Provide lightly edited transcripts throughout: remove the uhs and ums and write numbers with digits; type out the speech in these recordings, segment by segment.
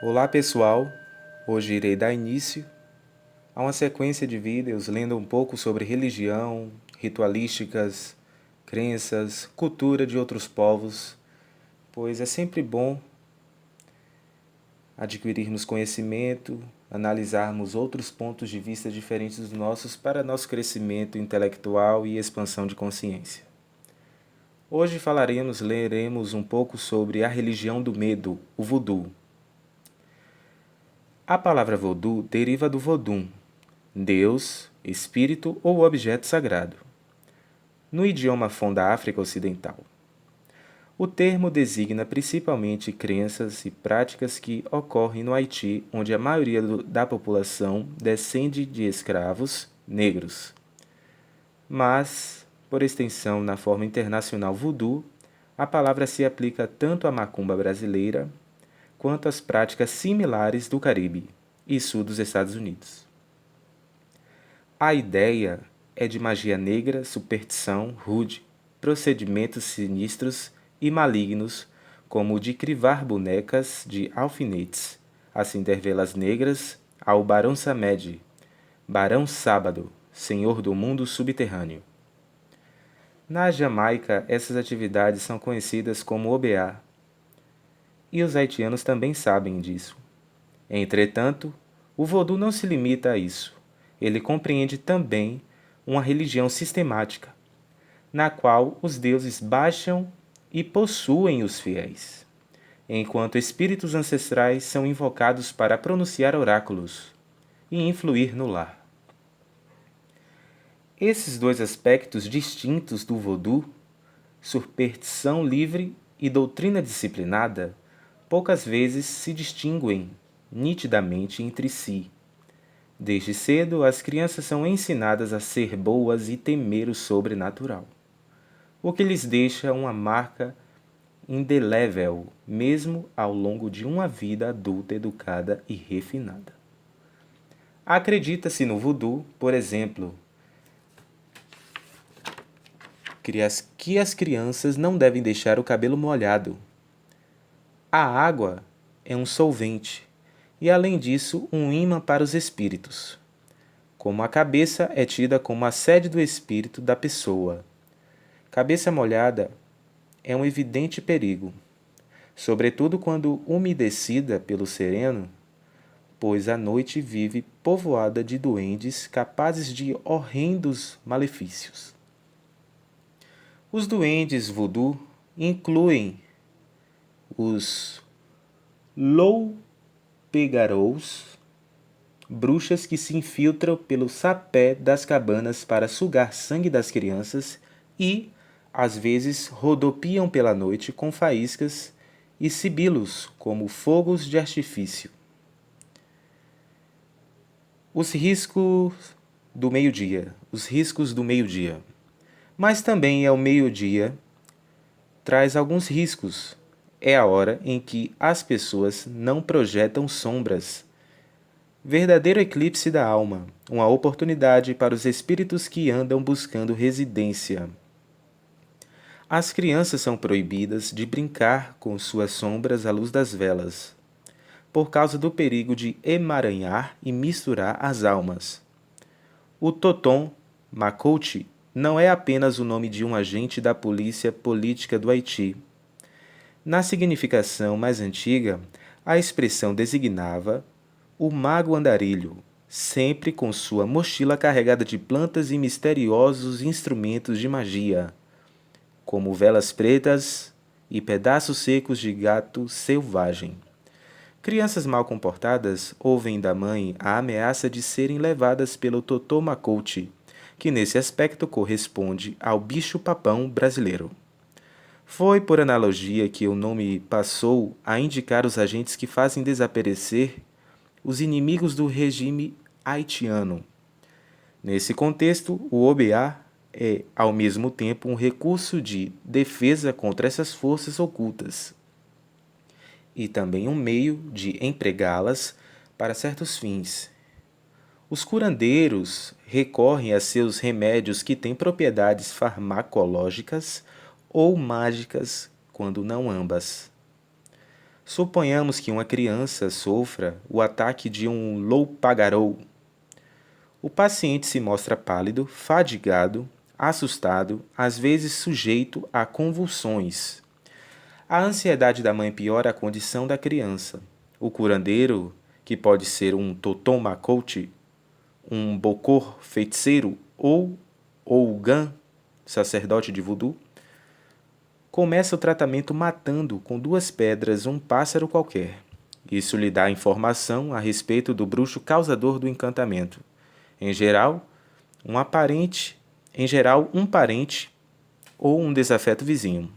Olá pessoal, hoje irei dar início a uma sequência de vídeos lendo um pouco sobre religião, ritualísticas, crenças, cultura de outros povos, pois é sempre bom adquirirmos conhecimento, analisarmos outros pontos de vista diferentes dos nossos para nosso crescimento intelectual e expansão de consciência. Hoje leremos um pouco sobre a religião do medo, o voodoo. A palavra voodoo deriva do vodum, Deus, espírito ou objeto sagrado, no idioma fon da África Ocidental. O termo designa principalmente crenças e práticas que ocorrem no Haiti, onde a maioria da população descende de escravos negros. Mas, por extensão na forma internacional voodoo, a palavra se aplica tanto à macumba brasileira quanto às práticas similares do Caribe e sul dos Estados Unidos. A ideia é de magia negra, superstição, rude, procedimentos sinistros e malignos, como o de crivar bonecas de alfinetes, acender velas negras ao Barão Samed, Barão Sábado, senhor do mundo subterrâneo. Na Jamaica, essas atividades são conhecidas como obeah, e os haitianos também sabem disso. Entretanto, o voodoo não se limita a isso. Ele compreende também uma religião sistemática, na qual os deuses baixam e possuem os fiéis, enquanto espíritos ancestrais são invocados para pronunciar oráculos e influir no lar. Esses dois aspectos distintos do voodoo, superstição livre e doutrina disciplinada, poucas vezes se distinguem nitidamente entre si. Desde cedo, as crianças são ensinadas a ser boas e temer o sobrenatural, o que lhes deixa uma marca indelével, mesmo ao longo de uma vida adulta educada e refinada. Acredita-se no voodoo, por exemplo, que as crianças não devem deixar o cabelo molhado. A água é um solvente e, além disso, um imã para os espíritos. Como a cabeça é tida como a sede do espírito da pessoa. Cabeça molhada é um evidente perigo, sobretudo quando umedecida pelo sereno, pois a noite vive povoada de duendes capazes de horrendos malefícios. Os duendes voodoo incluem os loup-garous, bruxas que se infiltram pelo sapé das cabanas para sugar sangue das crianças e, às vezes, rodopiam pela noite com faíscas e sibilos como fogos de artifício. Os riscos do meio-dia. Mas também é o meio-dia traz alguns riscos. É a hora em que as pessoas não projetam sombras. Verdadeiro eclipse da alma, uma oportunidade para os espíritos que andam buscando residência. As crianças são proibidas de brincar com suas sombras à luz das velas, por causa do perigo de emaranhar e misturar as almas. O Toton Macoute não é apenas o nome de um agente da polícia política do Haiti. Na significação mais antiga, a expressão designava o mago andarilho, sempre com sua mochila carregada de plantas e misteriosos instrumentos de magia, como velas pretas e pedaços secos de gato selvagem. Crianças mal comportadas ouvem da mãe a ameaça de serem levadas pelo Totô Macoute, que nesse aspecto corresponde ao bicho-papão brasileiro. Foi por analogia que o nome passou a indicar os agentes que fazem desaparecer os inimigos do regime haitiano. Nesse contexto, o obeah é, ao mesmo tempo, um recurso de defesa contra essas forças ocultas e também um meio de empregá-las para certos fins. Os curandeiros recorrem a seus remédios que têm propriedades farmacológicas ou mágicas, quando não ambas. Suponhamos que uma criança sofra o ataque de um loup-garou. O paciente se mostra pálido, fadigado, assustado, às vezes sujeito a convulsões. A ansiedade da mãe piora a condição da criança. O curandeiro, que pode ser um totom macoute, um bokor feiticeiro ou Ogan, sacerdote de voodoo, começa o tratamento matando com 2 pedras um pássaro qualquer. Isso lhe dá informação a respeito do bruxo causador do encantamento. Em geral, um parente ou um desafeto vizinho.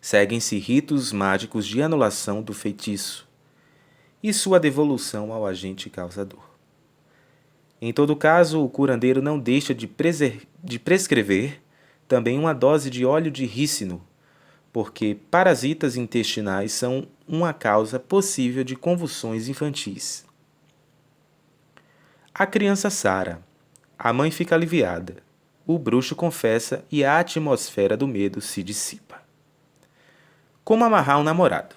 Seguem-se ritos mágicos de anulação do feitiço e sua devolução ao agente causador. Em todo caso, o curandeiro não deixa de prescrever também uma dose de óleo de rícino, porque parasitas intestinais são uma causa possível de convulsões infantis. A criança sara, a mãe fica aliviada, o bruxo confessa e a atmosfera do medo se dissipa. Como amarrar um namorado?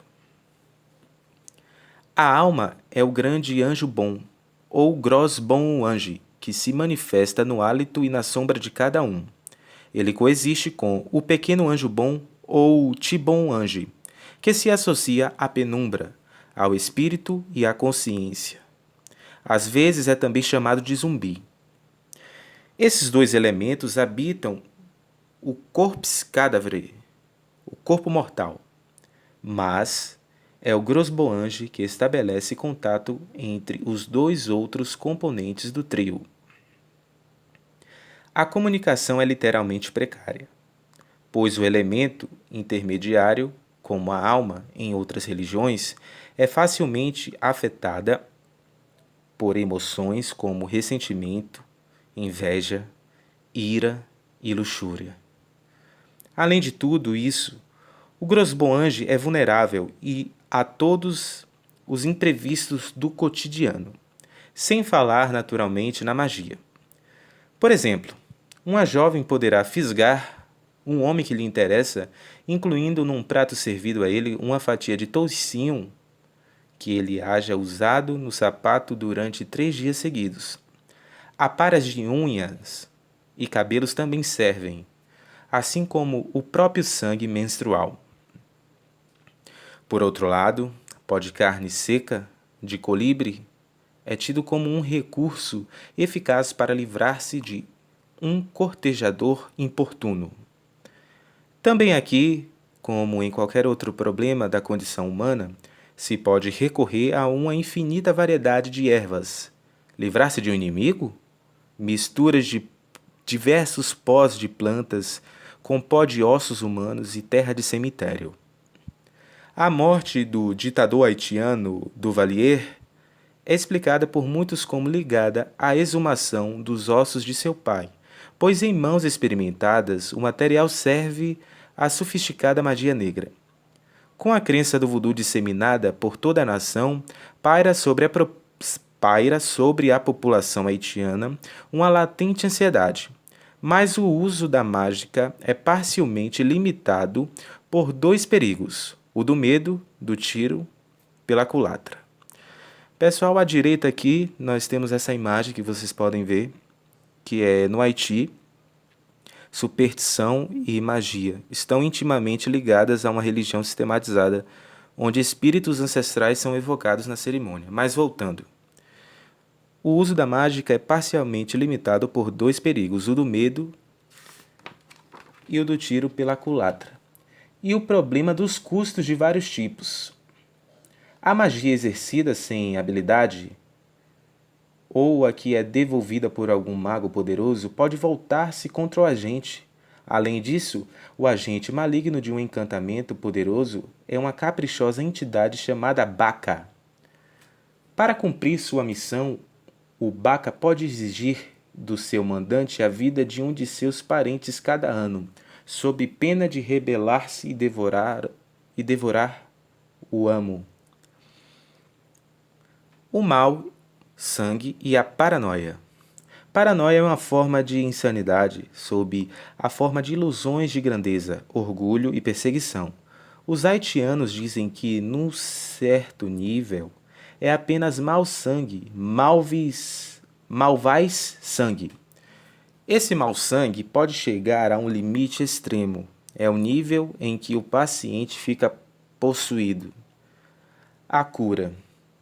A alma é o grande anjo bom, ou gros bon ange, que se manifesta no hálito e na sombra de cada um. Ele coexiste com o pequeno anjo bom ou tibon ange, que se associa à penumbra, ao espírito e à consciência. Às vezes é também chamado de zumbi. Esses 2 elementos habitam o corpus cadavere, o corpo mortal, mas é o grosboange que estabelece contato entre os 2 outros componentes do trio. A comunicação é literalmente precária, pois o elemento intermediário, como a alma em outras religiões, é facilmente afetada por emoções como ressentimento, inveja, ira e luxúria. Além de tudo isso, o grosboange é vulnerável a todos os imprevistos do cotidiano, sem falar naturalmente na magia. Por exemplo, uma jovem poderá fisgar um homem que lhe interessa, incluindo num prato servido a ele uma fatia de toucinho que ele haja usado no sapato durante 3 dias seguidos. Aparas de unhas e cabelos também servem, assim como o próprio sangue menstrual. Por outro lado, pó de carne seca, de colibre, é tido como um recurso eficaz para livrar-se de um cortejador importuno. Também aqui, como em qualquer outro problema da condição humana, se pode recorrer a uma infinita variedade de ervas. Livrar-se de um inimigo? Misturas de diversos pós de plantas com pó de ossos humanos e terra de cemitério. A morte do ditador haitiano Duvalier é explicada por muitos como ligada à exumação dos ossos de seu pai, pois em mãos experimentadas o material serve à sofisticada magia negra. Com a crença do voodoo disseminada por toda a nação, paira sobre a população haitiana uma latente ansiedade, mas o uso da mágica é parcialmente limitado por 2 perigos, o do medo, do tiro pela culatra. Pessoal, à direita aqui nós temos essa imagem que vocês podem ver, que é no Haiti. Superstição e magia estão intimamente ligadas a uma religião sistematizada, onde espíritos ancestrais são evocados na cerimônia. Mas voltando, o uso da mágica é parcialmente limitado por 2 perigos, o do medo e o do tiro pela culatra, e o problema dos custos de vários tipos. A magia exercida sem habilidade, ou a que é devolvida por algum mago poderoso, pode voltar-se contra o agente. Além disso, o agente maligno de um encantamento poderoso é uma caprichosa entidade chamada Baka. Para cumprir sua missão, o Baka pode exigir do seu mandante a vida de um de seus parentes cada ano, sob pena de rebelar-se e devorar o amo. O mal, sangue e a paranoia. Paranoia é uma forma de insanidade sob a forma de ilusões de grandeza, orgulho e perseguição. Os haitianos dizem que, num certo nível, é apenas mau sangue, malvais sangue. Esse mau sangue pode chegar a um limite extremo. É o nível em que o paciente fica possuído. A cura.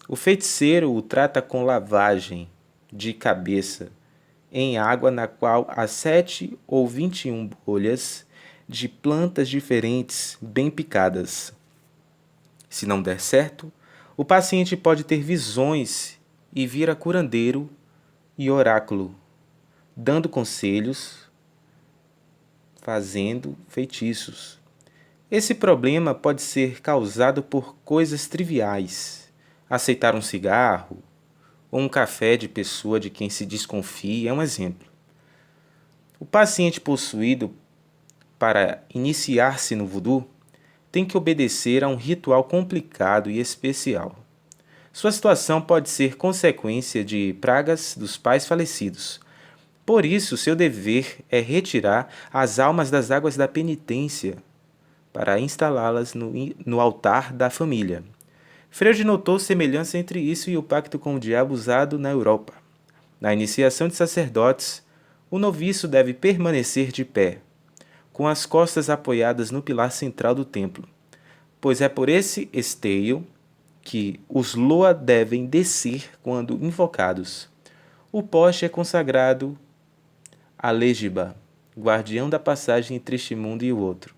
O feiticeiro o trata com lavagem de cabeça em água na qual há 7 ou 21 bolhas de plantas diferentes bem picadas. Se não der certo, o paciente pode ter visões e vira curandeiro e oráculo, dando conselhos, fazendo feitiços. Esse problema pode ser causado por coisas triviais. Aceitar um cigarro ou um café de pessoa de quem se desconfia é um exemplo. O paciente possuído, para iniciar-se no voodoo, tem que obedecer a um ritual complicado e especial. Sua situação pode ser consequência de pragas dos pais falecidos. Por isso, seu dever é retirar as almas das águas da penitência para instalá-las no altar da família. Freud notou semelhança entre isso e o pacto com o diabo usado na Europa. Na iniciação de sacerdotes, o noviço deve permanecer de pé, com as costas apoiadas no pilar central do templo, pois é por esse esteio que os Loa devem descer quando invocados. O poste é consagrado a Legiba, guardião da passagem entre este mundo e o outro.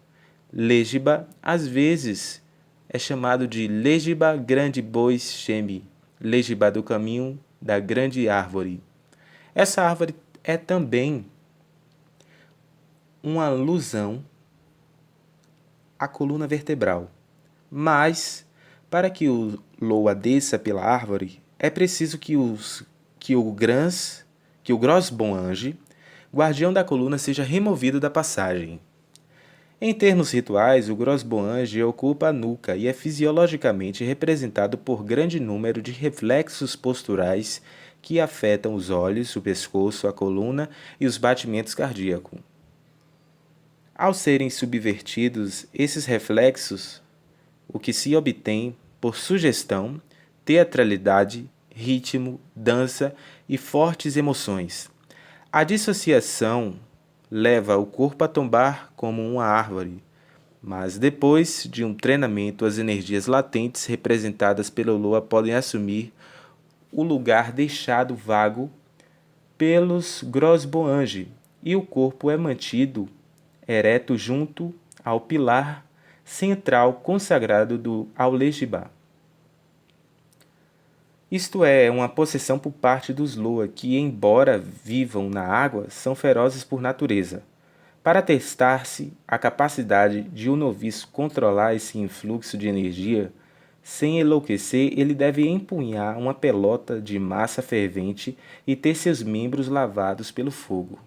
Legiba, às vezes, é chamado de Legiba Grande Bois Shemi, Legiba do caminho da grande árvore. Essa árvore é também uma alusão à coluna vertebral. Mas, para que o Loa desça pela árvore, é preciso que o Gros Bon Ange, guardião da coluna, seja removido da passagem. Em termos rituais, o Gros Bon Ange ocupa a nuca e é fisiologicamente representado por grande número de reflexos posturais que afetam os olhos, o pescoço, a coluna e os batimentos cardíacos. Ao serem subvertidos esses reflexos, o que se obtém por sugestão, teatralidade, ritmo, dança e fortes emoções. A dissociação leva o corpo a tombar como uma árvore, mas depois de um treinamento, as energias latentes representadas pelo Loa podem assumir o lugar deixado vago pelos Gros Bon Ange e o corpo é mantido ereto junto ao pilar central consagrado do Aulejibá. Isto é, uma possessão por parte dos Loa que, embora vivam na água, são ferozes por natureza. Para testar-se a capacidade de um noviço controlar esse influxo de energia, sem enlouquecer, ele deve empunhar uma pelota de massa fervente e ter seus membros lavados pelo fogo.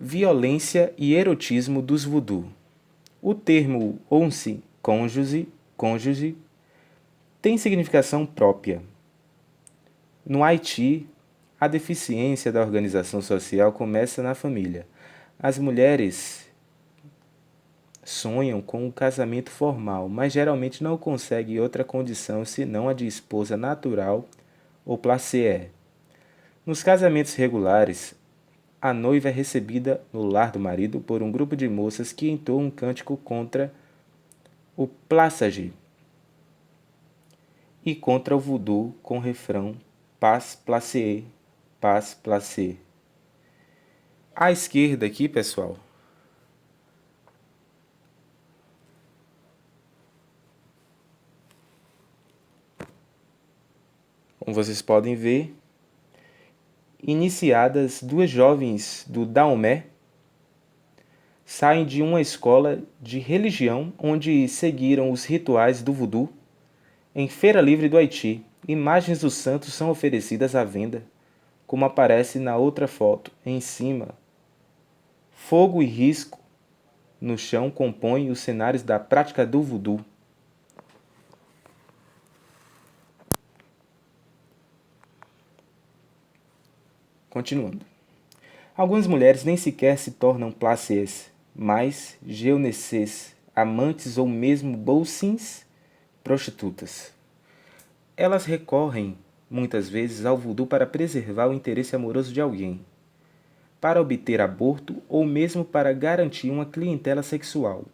Violência e erotismo dos voodoo. O termo once, cônjuge, tem significação própria. No Haiti, a deficiência da organização social começa na família. As mulheres sonham com um casamento formal, mas geralmente não conseguem outra condição senão a de esposa natural ou placeé. Nos casamentos regulares, a noiva é recebida no lar do marido por um grupo de moças que entoam um cântico contra o plácage e contra o voodoo com o refrão Pas placé, Pas placé. À esquerda aqui, pessoal, como vocês podem ver, iniciadas, duas jovens do Daomé saem de uma escola de religião onde seguiram os rituais do voodoo. Em Feira Livre do Haiti, imagens dos santos são oferecidas à venda, como aparece na outra foto, em cima. Fogo e risco no chão compõem os cenários da prática do voodoo. Continuando. Algumas mulheres nem sequer se tornam placiers, mas geoneses, amantes ou mesmo bolsins, prostitutas. Elas recorrem, muitas vezes, ao voodoo para preservar o interesse amoroso de alguém, para obter aborto ou mesmo para garantir uma clientela sexual.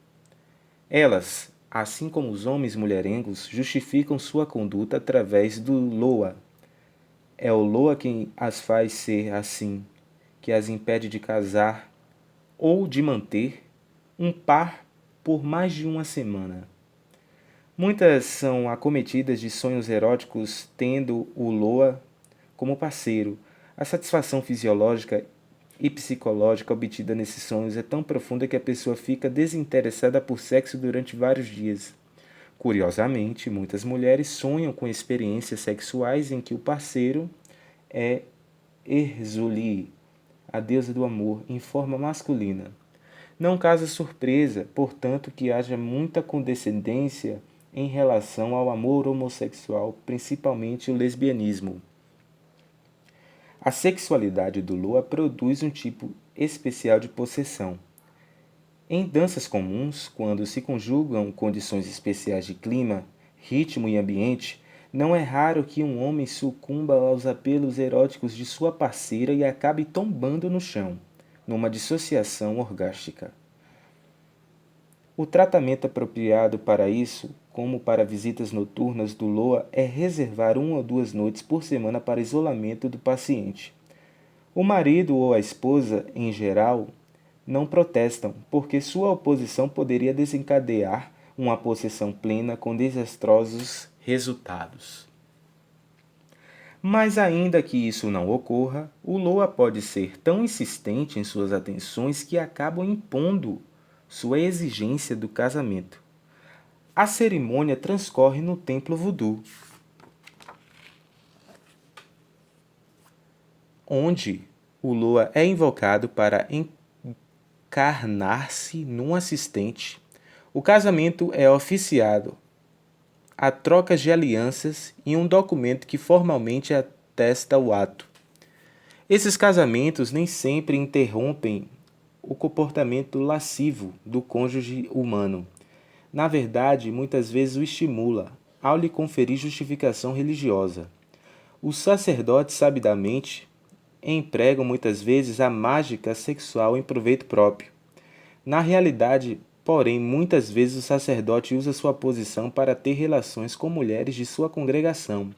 Elas, assim como os homens mulherengos, justificam sua conduta através do Loa. É o Loa quem as faz ser assim, que as impede de casar ou de manter um par por mais de uma semana. Muitas são acometidas de sonhos eróticos tendo o Loa como parceiro. A satisfação fisiológica e psicológica obtida nesses sonhos é tão profunda que a pessoa fica desinteressada por sexo durante vários dias. Curiosamente, muitas mulheres sonham com experiências sexuais em que o parceiro é Erzuli, a deusa do amor, em forma masculina. Não causa surpresa, portanto, que haja muita condescendência em relação ao amor homossexual, principalmente o lesbianismo. A sexualidade do Loa produz um tipo especial de possessão. Em danças comuns, quando se conjugam condições especiais de clima, ritmo e ambiente, não é raro que um homem sucumba aos apelos eróticos de sua parceira e acabe tombando no chão, numa dissociação orgástica. O tratamento apropriado para isso, como para visitas noturnas do Loa, é reservar 1 ou 2 noites por semana para isolamento do paciente. O marido ou a esposa, em geral, não protestam, porque sua oposição poderia desencadear uma possessão plena com desastrosos resultados. Mas ainda que isso não ocorra, o Loa pode ser tão insistente em suas atenções que acabam impondo sua exigência do casamento. A cerimônia transcorre no templo voodoo, onde o Loa é invocado para encarnar-se num assistente. O casamento é oficiado. Há trocas de alianças e um documento que formalmente atesta o ato. Esses casamentos nem sempre interrompem o comportamento lascivo do cônjuge humano. Na verdade, muitas vezes o estimula, ao lhe conferir justificação religiosa. Os sacerdotes sabidamente empregam muitas vezes a mágica sexual em proveito próprio. Na realidade, porém, muitas vezes o sacerdote usa sua posição para ter relações com mulheres de sua congregação,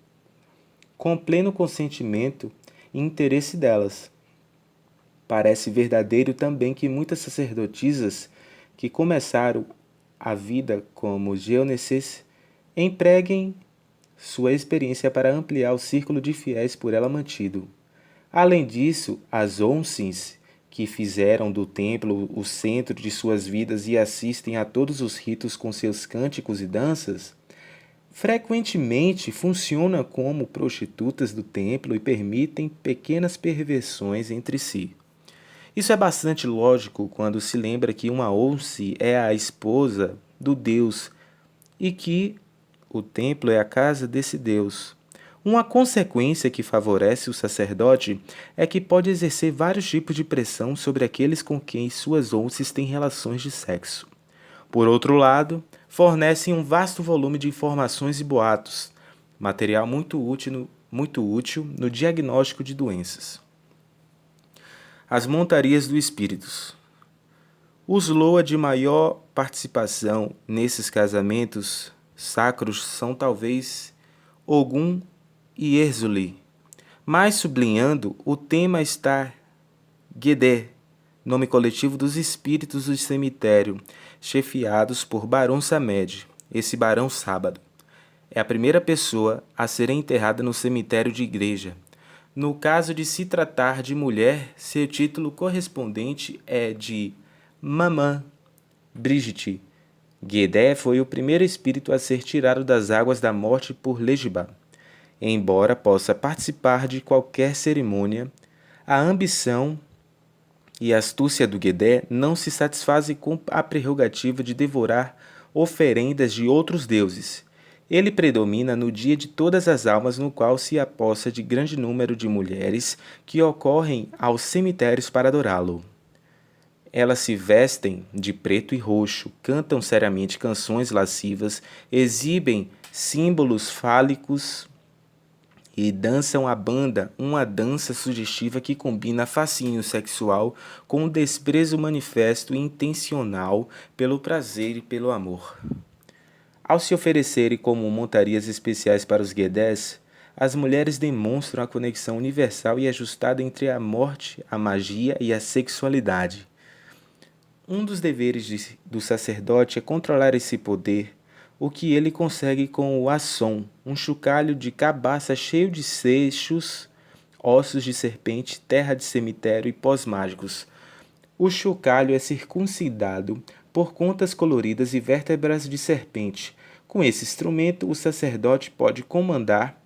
com pleno consentimento e interesse delas. Parece verdadeiro também que muitas sacerdotisas que começaram a vida como geoneses empreguem sua experiência para ampliar o círculo de fiéis por ela mantido. Além disso, as onsins, que fizeram do templo o centro de suas vidas e assistem a todos os ritos com seus cânticos e danças, frequentemente funcionam como prostitutas do templo e permitem pequenas perversões entre si. Isso é bastante lógico quando se lembra que uma once é a esposa do Deus e que o templo é a casa desse Deus. Uma consequência que favorece o sacerdote é que pode exercer vários tipos de pressão sobre aqueles com quem suas onces têm relações de sexo. Por outro lado, fornecem um vasto volume de informações e boatos, material muito útil no diagnóstico de doenças. As montarias do espíritos. Os Loa de maior participação nesses casamentos sacros são talvez Ogum e Erzuli, mas sublinhando, o tema está Gedé, nome coletivo dos espíritos do cemitério, chefiados por Barão Samed, esse Barão Sábado. É a primeira pessoa a ser enterrada no cemitério de igreja. No caso de se tratar de mulher, seu título correspondente é de Mamã Brigitte. Gedé foi o primeiro espírito a ser tirado das águas da morte por Legiba. Embora possa participar de qualquer cerimônia, a ambição e a astúcia do Gedé não se satisfazem com a prerrogativa de devorar oferendas de outros deuses. Ele predomina no dia de todas as almas, no qual se apossa de grande número de mulheres que ocorrem aos cemitérios para adorá-lo. Elas se vestem de preto e roxo, cantam seriamente canções lascivas, exibem símbolos fálicos e dançam a banda, uma dança sugestiva que combina fascínio sexual com um desprezo manifesto e intencional pelo prazer e pelo amor. Ao se oferecerem como montarias especiais para os guedés, as mulheres demonstram a conexão universal e ajustada entre a morte, a magia e a sexualidade. Um dos deveres do sacerdote é controlar esse poder, o que ele consegue com o assom, um chocalho de cabaça cheio de seixos, ossos de serpente, terra de cemitério e pós mágicos. O chocalho é circuncidado por contas coloridas e vértebras de serpente. Com esse instrumento, o sacerdote pode comandar